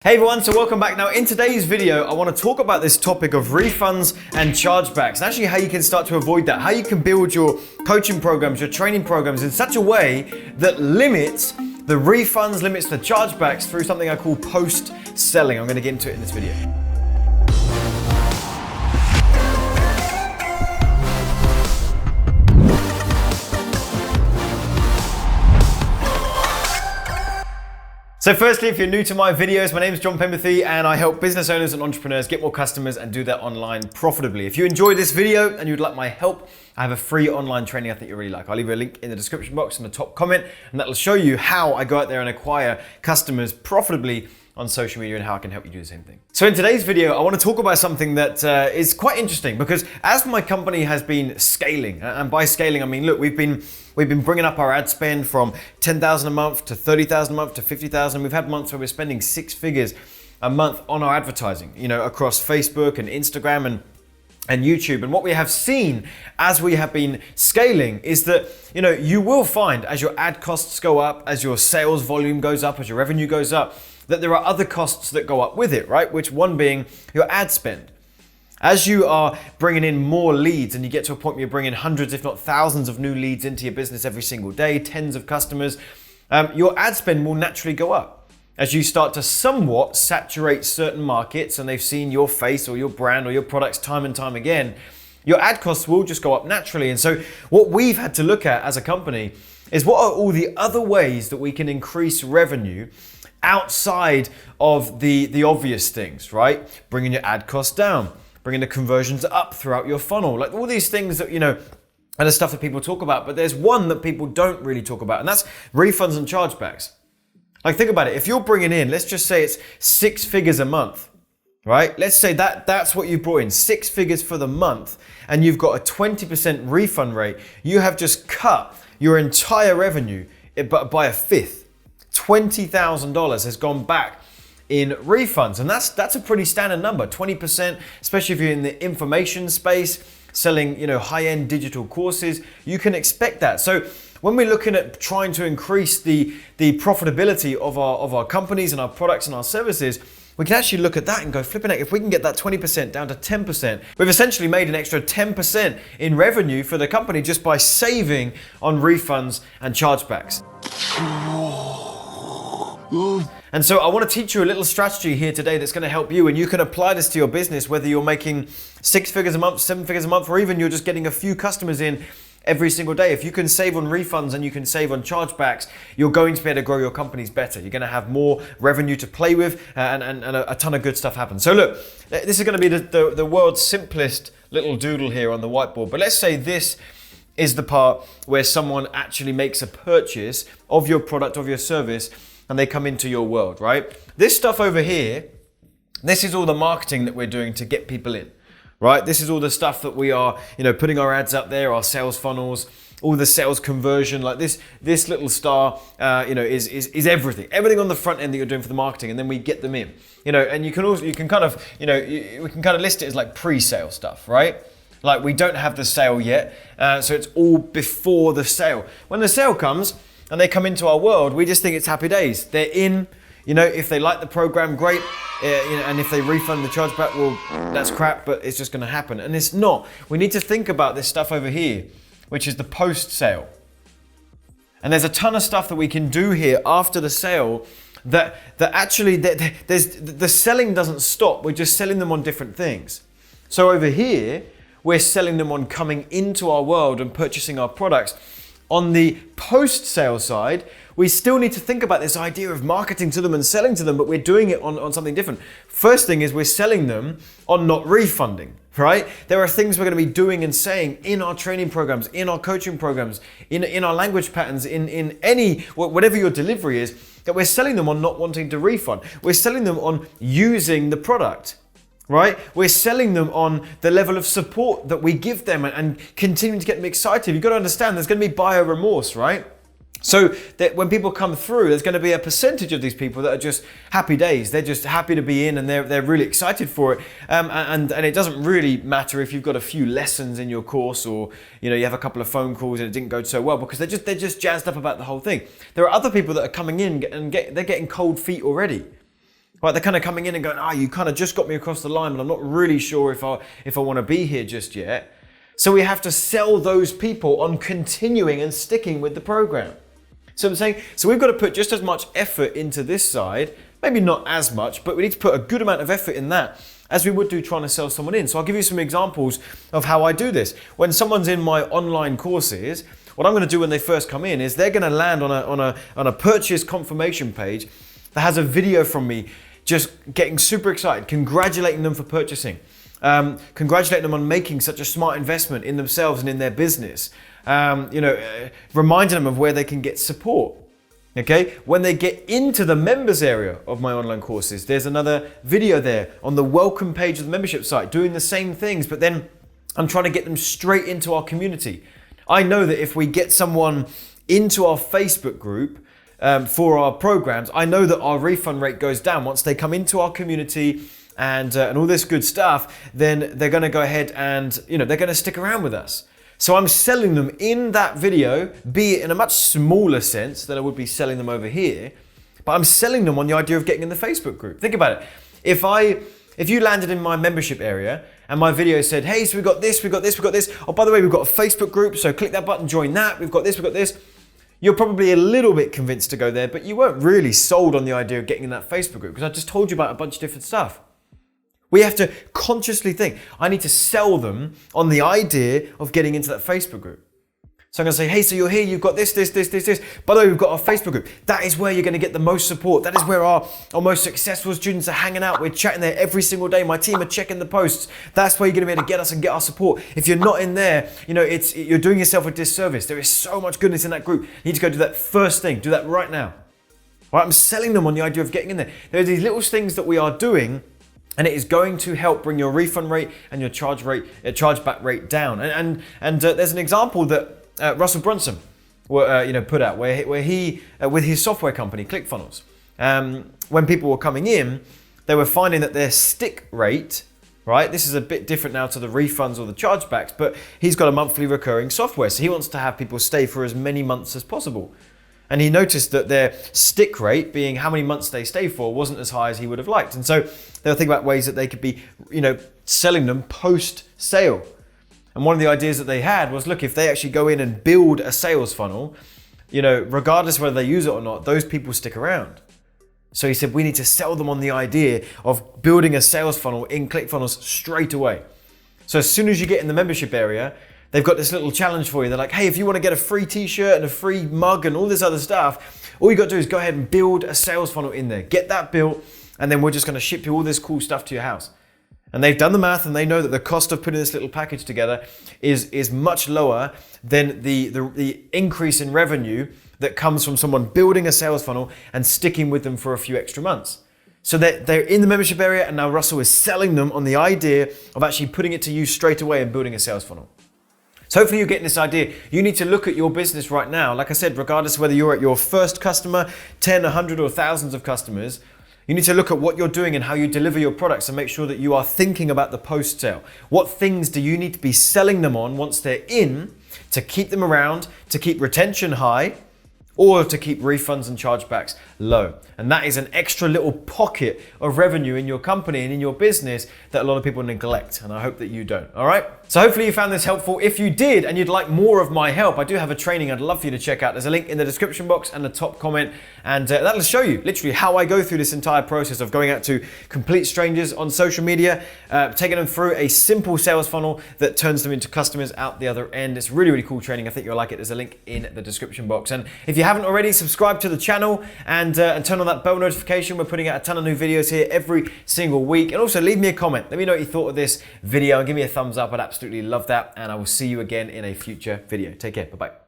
Hey everyone, so welcome back. Now in today's video, I want to talk about this topic of refunds and chargebacks, and actually how you can start to avoid that, how you can build your coaching programs, your training programs in such a way that limits the refunds, limits the chargebacks through something I call post-selling. I'm going to get into it in this video. So firstly, if you're new to my videos, my name is Penberthy and I help business owners and entrepreneurs get more customers and do that online profitably. If you enjoyed this video and you'd like my help, I have a free online training I think you'll really like. I'll leave you a link in the description box in the top comment, and that'll show you how I go out there and acquire customers profitably on social media and how I can help you do the same thing. So in today's video, I want to talk about something that is quite interesting, because as my company has been scaling, and by scaling I mean, look, we've been bringing up our ad spend from 10,000 a month to 30,000 a month to 50,000. We've had months where we're spending six figures a month on our advertising, across Facebook and Instagram and YouTube. And what we have seen as we have been scaling is that, you will find as your ad costs go up, as your sales volume goes up, as your revenue goes up, that there are other costs that go up with it, right? Which one being your ad spend. As you are bringing in more leads and you get to a point where you're bringing hundreds, if not thousands of new leads into your business every single day, tens of customers, your ad spend will naturally go up. As you start to somewhat saturate certain markets and they've seen your face or your brand or your products time and time again, your ad costs will just go up naturally. And so what we've had to look at as a company is what are all the other ways that we can increase revenue outside of the obvious things, right? Bringing your ad costs down, bringing the conversions up throughout your funnel, like all these things that, and the stuff that people talk about, but there's one that people don't really talk about, and that's refunds and chargebacks. Like, think about it. If you're bringing in, let's just say it's six figures a month, right? Let's say that's what you brought in, six figures for the month, and you've got a 20% refund rate. You have just cut your entire revenue by a fifth. $20,000 has gone back in refunds, and that's a pretty standard number. 20%, especially if you're in the information space, selling high-end digital courses, you can expect that. So when we're looking at trying to increase the profitability of our companies and our products and our services, we can actually look at that and go, flipping heck, if we can get that 20% down to 10%, we've essentially made an extra 10% in revenue for the company just by saving on refunds and chargebacks. And so I want to teach you a little strategy here today that's going to help you, and you can apply this to your business, whether you're making six figures a month, seven figures a month, or even you're just getting a few customers in every single day. If you can save on refunds and you can save on chargebacks, you're going to be able to grow your companies better. You're going to have more revenue to play with, and a ton of good stuff happens. So look, this is going to be the world's simplest little doodle here on the whiteboard, but let's say this is the part where someone actually makes a purchase of your product, of your service, and they come into your world, right? This stuff over here, this is all the marketing that we're doing to get people in, right? This is all the stuff that we are, putting our ads up there, our sales funnels, all the sales conversion, like this little star, is everything on the front end that you're doing for the marketing, and then we get them in, and we can kind of list it as like pre-sale stuff, right? Like, we don't have the sale yet, so it's all before the sale. When the sale comes, and they come into our world, we just think it's happy days. They're in, if they like the program, great. And if they refund the chargeback, well, that's crap, but it's just gonna happen. And it's not. We need to think about this stuff over here, which is the post-sale. And there's a ton of stuff that we can do here after the sale that actually, the selling doesn't stop. We're just selling them on different things. So over here, we're selling them on coming into our world and purchasing our products. On the post-sale side, we still need to think about this idea of marketing to them and selling to them, but we're doing it on something different. First thing is we're selling them on not refunding, right? There are things we're going to be doing and saying in our training programs, in our coaching programs, in our language patterns, in any, whatever your delivery is, that we're selling them on not wanting to refund. We're selling them on using the product. Right? We're selling them on the level of support that we give them and continuing to get them excited. You've got to understand there's going to be buyer remorse, right? So that when people come through, there's going to be a percentage of these people that are just happy days. They're just happy to be in and they're really excited for it. And it doesn't really matter if you've got a few lessons in your course or you have a couple of phone calls and it didn't go so well, because they're just jazzed up about the whole thing. There are other people that are coming in and they're getting cold feet already. Right, they're kind of coming in and going, you kind of just got me across the line, but I'm not really sure if I want to be here just yet. So we have to sell those people on continuing and sticking with the program. So I'm saying, so we've got to put just as much effort into this side, maybe not as much, but we need to put a good amount of effort in that as we would do trying to sell someone in. So I'll give you some examples of how I do this. When someone's in my online courses, what I'm going to do when they first come in is they're going to land on a purchase confirmation page that has a video from me just getting super excited, congratulating them for purchasing, congratulating them on making such a smart investment in themselves and in their business, reminding them of where they can get support. Okay, when they get into the members area of my online courses, there's another video there on the welcome page of the membership site doing the same things, but then I'm trying to get them straight into our community. I know that if we get someone into our Facebook group, for our programs, I know that our refund rate goes down once they come into our community and all this good stuff. Then they're going to go ahead and they're going to stick around with us. So I'm selling them in that video, be it in a much smaller sense than I would be selling them over here, but I'm selling them on the idea of getting in the Facebook group. Think about it. If you landed in my membership area and my video said, hey, so we've got this, we've got this, we've got this. Oh, by the way, we've got a Facebook group, so click that button, join that. We've got this, we've got this. You're probably a little bit convinced to go there, but you weren't really sold on the idea of getting in that Facebook group because I just told you about a bunch of different stuff. We have to consciously think, I need to sell them on the idea of getting into that Facebook group. So I'm going to say, hey, so you're here, you've got this. By the way, we've got our Facebook group. That is where you're going to get the most support. That is where our most successful students are hanging out. We're chatting there every single day. My team are checking the posts. That's where you're going to be able to get us and get our support. If you're not in there, you're doing yourself a disservice. There is so much goodness in that group. You need to go do that first thing. Do that right now. Right, I'm selling them on the idea of getting in there. There are these little things that we are doing, and it is going to help bring your refund rate and your chargeback rate down. And there's an example that Russell Brunson put out where he with his software company ClickFunnels, when people were coming in, they were finding that their stick rate, right, this is a bit different now to the refunds or the chargebacks, but he's got a monthly recurring software, so he wants to have people stay for as many months as possible. And he noticed that their stick rate, being how many months they stay for, wasn't as high as he would have liked. And so they were thinking about ways that they could be selling them post-sale. And one of the ideas that they had was, look, if they actually go in and build a sales funnel, regardless of whether they use it or not, those people stick around. So he said, we need to sell them on the idea of building a sales funnel in ClickFunnels straight away. So as soon as you get in the membership area, they've got this little challenge for you. They're like, hey, if you want to get a free t-shirt and a free mug and all this other stuff, all you got to do is go ahead and build a sales funnel in there. Get that built, and then we're just going to ship you all this cool stuff to your house. And they've done the math and they know that the cost of putting this little package together is much lower than the increase in revenue that comes from someone building a sales funnel and sticking with them for a few extra months. So they're in the membership area, and now Russell is selling them on the idea of actually putting it to use straight away and building a sales funnel. So hopefully you're getting this idea. You need to look at your business right now. Like I said, regardless of whether you're at your first customer, 10, 100 or thousands of customers, you need to look at what you're doing and how you deliver your products and make sure that you are thinking about the post-sale. What things do you need to be selling them on once they're in to keep them around, to keep retention high, or to keep refunds and chargebacks low. And that is an extra little pocket of revenue in your company and in your business that a lot of people neglect, and I hope that you don't, all right? So hopefully you found this helpful. If you did and you'd like more of my help, I do have a training I'd love for you to check out. There's a link in the description box and the top comment, and that'll show you literally how I go through this entire process of going out to complete strangers on social media, taking them through a simple sales funnel that turns them into customers out the other end. It's really, really cool training. I think you'll like it. There's a link in the description box. And if you haven't already, subscribe to the channel and turn on that bell notification. We're putting out a ton of new videos here every single week. And also leave me a comment. Let me know what you thought of this video and give me a thumbs up. I'd absolutely love that. And I will see you again in a future video. Take care. Bye-bye.